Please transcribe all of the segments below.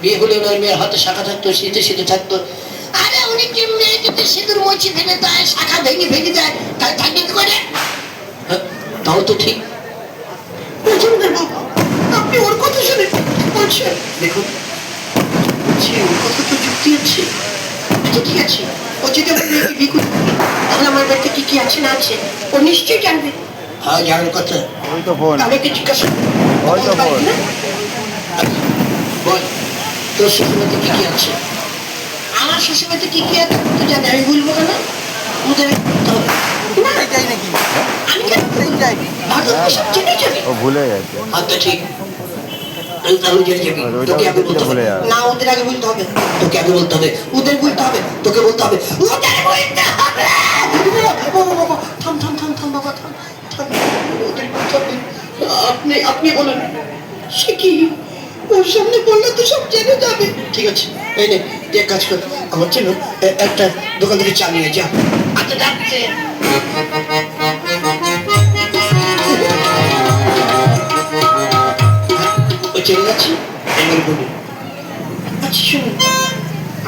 বিয়ে হলে ওনার মেয়ের হাতে শাখা থাকতো, শীতে শীতে থাকতো। আরে উনি কি মেয়ে যদি সিঁদুর মুছি ফেলে দেয়, শাখা ভেঙে ভেঙে যায়, তাই থাকবে কি করে? তাও তো ঠিক। আপনি ওর কথা শুনে বলছেন? দেখুন, ওর কথা তো যুক্তি আছে। আচ্ছা ঠিক আছে, ও যদি আমার মেয়েকে বিয়ে করে, তাহলে আমার বাড়িতে কি কি আছে না আছে ও নিশ্চয়ই জানবে। হ্যাঁ, জানার কথা। তাহলে কি জিজ্ঞাসা বল, তোর শ্বশুরবাড়িতে কি কি আছে? আমার শ্বশুরবাড়িতে কি কি আছে তো জানি, আমি বলবো কেন? ওদের ভুলে গেছে। আচ্ছা ঠিক, তোকে আগে বলতে হবে না, ওদের আগে বলতে হবে, তোকে আগে বলতে হবে, ওদের বলতে হবে, তোকে বলতে হবে, ওদের বলতে হবে। থাম থাম থাম থাম বাবা, থাম থাম, ওদের বলতে হবে। আপনি আপনি বলেন। সে কি, ওর সামনে বললে তো সব জেনে যাবে। ঠিক আছে, এই নে, এক কাজ কর, আমার জন্য একটা দোকান থেকে চা নিয়ে যা। আচ্ছা যাচ্ছে। চলে যাচ্ছি, এবার বলুন। আচ্ছা শুনুন,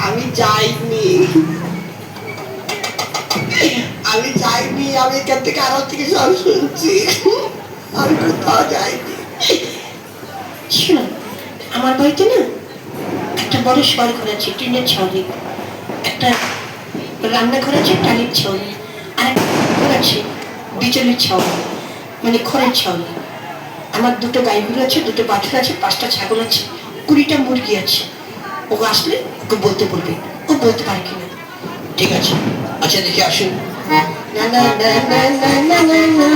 আমি যাইনি, আমি যাইনি, আমি এখান থেকে আড়াল থেকে সব শুনছি, আমি কোথাও যাইনি। শুনুন, আমার বাড়িতে না একটা বড় শোয়ার ঘর আছে, টিনের ছাউনি, একটা রান্নাঘর আছে টালির ছাউনি, আর একটা ঘর আছে বিচলের ছাউনি, মানে খড়ের ছাউনি। আমার দুটো গাই গরু আছে, দুটো বাছুর আছে, 5টা ছাগল আছে, 20টা মুরগি আছে। ও আসলে ওকে বলতে বলবে, ও বলতে পারে কিনা। ঠিক আছে, আচ্ছা দেখে আসুন। না না না না না না না না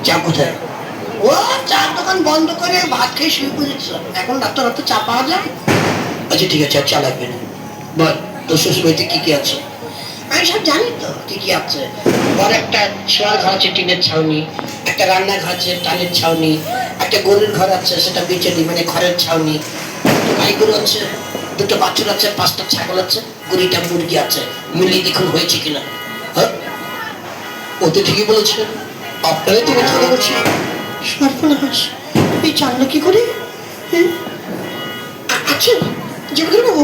চা কোথায়? ও চার দোকান বন্ধ করে ভাত খেয়ে শুয়ে পড়েছিল, এখন রাত্র রাত্র চা পাওয়া যায়? আচ্ছা ঠিক আছে, আর চা লাগবে না। বল, তোর শ্বশুরবাড়িতে কি কি আছে? আমি সব জানি তো কি কি আছে। বড় একটা শোয়ার ঘর আছে টিনের ছাউনি, একটা রান্নাঘর আছে টালির ছাউনি, একটা গরুর ঘর আছে সেটা বিচলি মানে খড়ের ছাউনি, দুটো গাই গরু আছে, দুটো বাছুর আছে, 5টা ছাগল আছে, 20টা মুরগি আছে। মিলিয়ে দেখুন হয়েছে কিনা। হ্যাঁ, ও তো ঠিকই বলেছে, আপনারাই তো কথা বলছি। সর্বনাশ, এই জানলো কি করে? আচ্ছা জমিদারবাবু,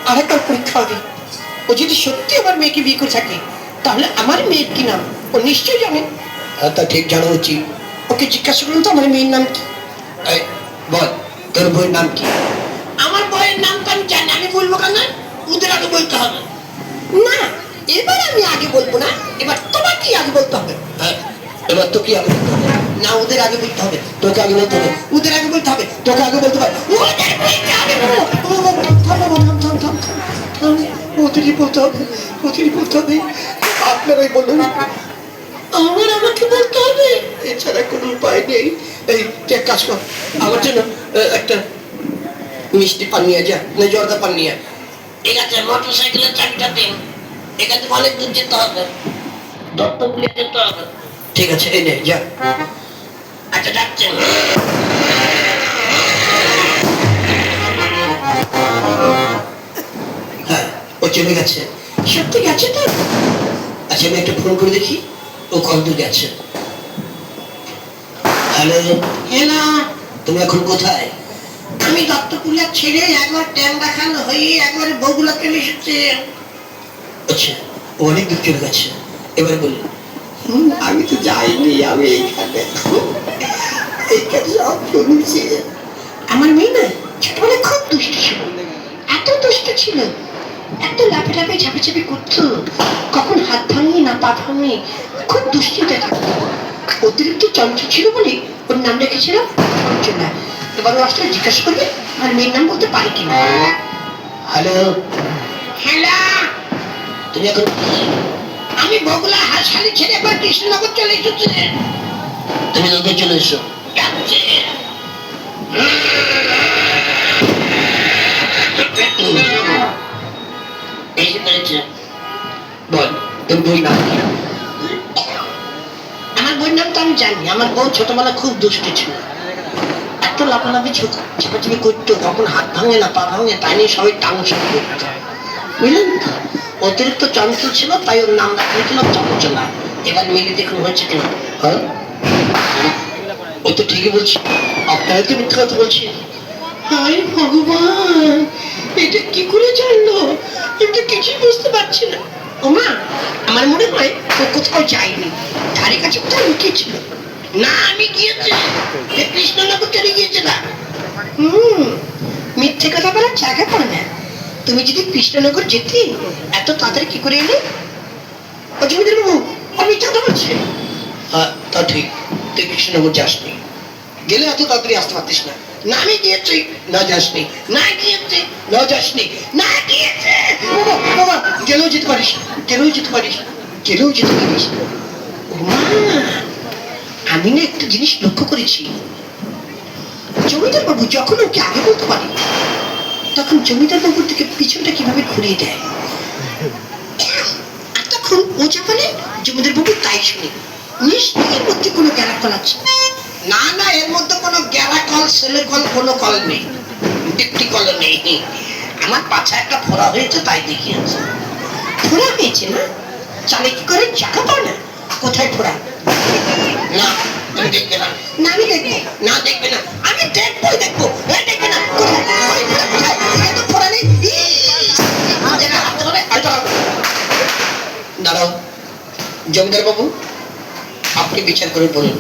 আর একটা পরীক্ষা হবে। ও যদি সত্যি আমার মেয়েকে বিয়ে করে থাকে, তাহলে আমার মেয়ের কি নাম ও নিশ্চয়ই জানে। তা ঠিক জানা উচিত। ওকে জিজ্ঞাসা করুন তো আমার মেয়ের নাম কি। বল, তোর বইয়ের নাম কি? আমার বইয়ের নাম তো আমি জানি, আমি বলবো কেন? ওদের আগে বলতে হবে। না, এবার আমি আগে বলবো না, এবার তোমাকে আগে বলতে হবে। হ্যাঁ, এবার তোকে আগে বলতে হবে না, ওদের আগে বলতে হবে, তোকে আগে বলতে হবে, ওদের আগে বলতে হবে, তোকে আগে বলতে হবে, ওদের বলতে হবে, ওদেরই বলতে হবে, ওদেরই বলতে হবে। আপনারাই বলুন। আমার আমাকে বলতে হবে, এছাড়া কোনো উপায় নেই। এই এক কাজ কর, আমার জন্য একটা মিষ্টি পান নিয়ে যা, না জর্দা পান নিয়ে। ঠিক আছে, মোটর সাইকেলের চাবিটা দিন, এখান থেকে অনেক দূর যেতে হবে, দত্তপুরে যেতে হবে। ঠিক আছে, এই নে যা। আচ্ছা যাচ্ছেন? হ্যাঁ, ও চলে গেছে। সত্যি গেছে তো? আচ্ছা আমি একটা ফোন করে দেখি ও কত গেছে। হ্যালো। হ্যালো, তুমি এখন কোথায়? আমি দত্তপুরিয়া ছেড়ে একবার ট্যাং দেখানো হয়ে একবারে বগুলা চলে এসেছে। আচ্ছা, ও অনেক দূর চলে গেছে, এবার বলি। আমি তো যাইনি, আমি এইখানে এইখানে সব শুনছি। আমার মেয়ে না ছোটবেলায় খুব দুষ্ট ছিল, এত দুষ্ট ছিল, এত লাফে লাফে ঝাঁপাঝাপি করতো, কখন হাত ভাঙি না পা ভাঙি, খুব দুশ্চিন্তায় থাকতো। অতিরিক্ত চঞ্চল ছিল বলে ওর নাম রেখেছিল চঞ্চলা। এবার ও আসলে জিজ্ঞাসা করবে আর মেয়ের নাম বলতে পারে কিনা। হ্যালো। হ্যালো, তুমি এখন? আমি বগুলা হাঁসখালি ছেড়ে একবার কৃষ্ণনগর চলে এসেছি। তুমি নদী চলে এসো। বল, তোর বই নাম কি? আমার বইয়ের নাম তো আমি জানি। আমার বউ ছোটবেলা খুব দুষ্ট ছিল, এত লাফালাফি ঝাপাঝাপি করতো, কখন হাত ভাঙে না পা ভাঙে, তাই নিয়ে সবাই টাংসা করতো, বুঝলেন তো? ও অতিরিক্ত চঞ্চল ছিল, তাই ওর নাম রাখা হয়েছিল চঞ্চলা। এবার মিলে দেখুন হয়েছে কিনা। হ্যাঁ, ও তো ঠিকই বলছি, আপনারা তো মিথ্যা কথা বলছি। হায় ভগবান, এটা কি করে জানলো? আমি তো কিছুই বুঝতে পারছি না। ওমা, আমার মনে হয় ও কোথাও যায়নি, ধারে কাছে কোথাও লুকিয়েছিল। না, আমি গিয়েছি, কৃষ্ণনগর চলে গিয়েছিলাম। মিথ্যে কথা বলার জায়গা পড়ে না। তুমি যদি কৃষ্ণনগর যেতে, এত তাড়াতাড়ি কি করে এলে? ও জমিদার বাবু, আমি মিথ্যা কথা বলছি। হ্যাঁ, তা ঠিক, তুই কৃষ্ণনগর যাসনি, গেলে এত তাড়াতাড়ি আসতে পারতিস না। না আমি গিয়েছি, না যাসনি, না গিয়েছি, না যাসনি, না গিয়েছে। বাবা বাবা, গেলেও যেতে পারিস, গেলেও যেতে পারিস, গেলেও যেতে পারিস। ওমা, আমি না একটা জিনিস লক্ষ্য করেছি, জমিদার বাবু যখন ওকে আগে বলতে পারে, তখন জমিদার বাবুর থেকে পিছনটা কিভাবে ঘুরিয়ে দেয়। আর তখন ও যা বলে জমিদার বাবু তাই শুনে। নিশ্চয়ই এর মধ্যে কোনো গ্যারাকল আছে। না না, এর মধ্যে কোনো গ্যারাকল, সেলেকল কোনো কল নেই, ডিপটি কল নেই। আমার পাছা একটা ফোড়া হয়েছে, তাই দেখিয়েছে। ফোড়া হয়েছে না? চালে কি করে চাকা পাও না? কোথায় ফোড়া? না, তুমি দেখবে না। না আমি দেখবো না, দেখবে না, আমি দেখবোই দেখবো। দেখবে না, কোথায় কোথায়? এ তো ফোড়া নেই। দাঁড়াও জমিদার বাবু, আপনি বিচার করে বলুন,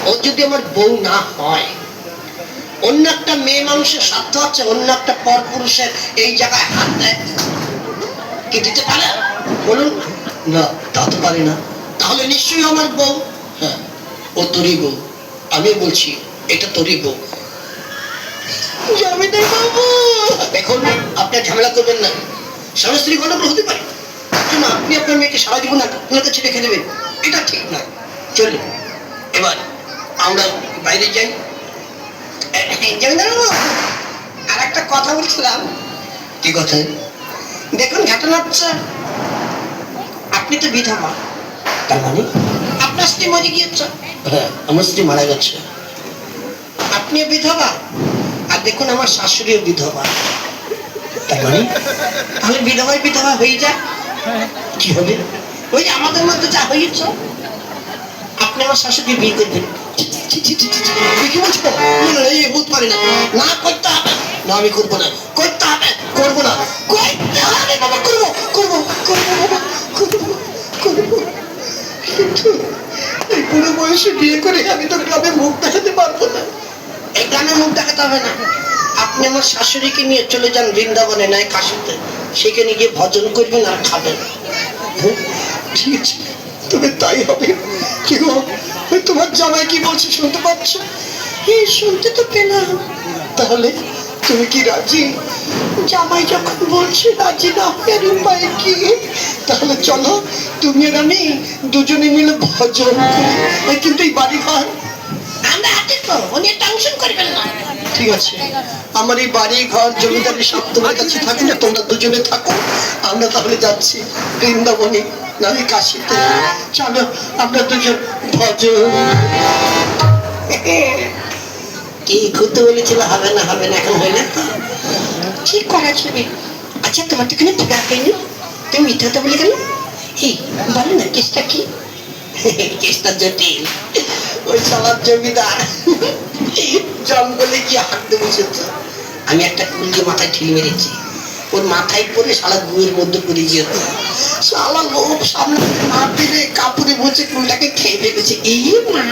ও যদি আমার বউ না হয়, অন্য একটা মেয়ে মানুষের সাধ্য আছে অন্য একটা পর পুরুষের এই জায়গায় হাত দেয়, কি দিতে পারে? বলুন না, তা তো পারে না। তাহলে নিশ্চয়ই আমার বউ। হ্যাঁ, ও তোরই বউ, আমি বলছি এটা তোরই বউ। জমিদার বাবু দেখুন, আপনার ঝামেলা করবেন না, স্বামী স্ত্রী গণ্ডগোল হতে পারে। না, আপনি আপনার মেয়েকে সারা জীবন আপনার কাছে রেখে দেবেন, এটা ঠিক নয়। চলুন এবার আমরা বাইরে যাই। জমিদার বাবু, আর একটা কথা বলছিলাম। কি কথা? দেখুন ঘটনা হচ্ছে, আপনি তো বিধবা, তার মানে আপনার স্ত্রী মরে গিয়েছে। হ্যাঁ, আমার স্ত্রী মারা গেছে। আপনিও বিধবা, আর দেখুন আমার শাশুড়িও বিধবা। তার মানে আমি বিধবায় বিধবা হয়ে যায়। কি হবে? ওই আমাদের মধ্যে যা হয়েছে, আপনি আমার শাশুড়ি বিয়ে করবেন। কি বলছো? এই হতে পারে না, না করতে হবে। না আমি করবো না, করতে হবে, করবো না, করতে হবে বাবা, করবো করবো করবো বাবা, করবো করবো। কিন্তু এই বুড়ো বয়সে বিয়ে করে আমি তো গ্রামে মুখ দেখাতে পারবো না। এই গ্রামে মুখ দেখাতে হবে না, আপনি আমার শাশুড়িকে নিয়ে চলে যান বৃন্দাবনে, নয় কাশিতে, সেখানে গিয়ে ভজন করবেন আর খাবেন। ঠিক আছে, তবে তাই হবে। কি গো, তোমার জামাই কি বলছে শুনতে পাচ্ছ? হ্যাঁ, শুনতে তো পেলাম। তাহলে তুমি কি রাজি? জামাই যখন বলছে রাজি না হওয়ার উপায় কি? তাহলে চলো, তুমি আর আমি দুজনে মিলে ভজন করি। কিন্তু এই বাড়ি ঘর আমরা হাতে তো, উনি টেনশন করবেন না। ঠিক আছে, আমার এই বাড়ি ঘর জমিদারি সব তোমার কাছে থাকে না, তোমরা দুজনে থাকো। আমরা তাহলে যাচ্ছি বৃন্দাবনে, নাকি কাশিতে। চলো আমরা দুজন ভজন। কি ঘুরতে বলেছিল হবে না হবে না, এখন হইলে তো ঠিক করা যাবে। আচ্ছা, তোমার তো এখানে ঠিকা হয়নি, তুমি মিথ্যাটা বলে গেল। এই বলো না, কেসটা কি? কেসটা জটিল। ওই সালার জমিদার জঙ্গলে গিয়ে হাঁটতে বসেছে, আমি একটা কুলকে মাথায় ঠেলে মেরেছি, ওর মাথায় পরে শালা গুয়ের মধ্যে পড়ে গিয়েছে। শালা লোক সামনে না পেরে কাপড়ে বসে কুলটাকে খেয়ে ফেলেছে। এই মা,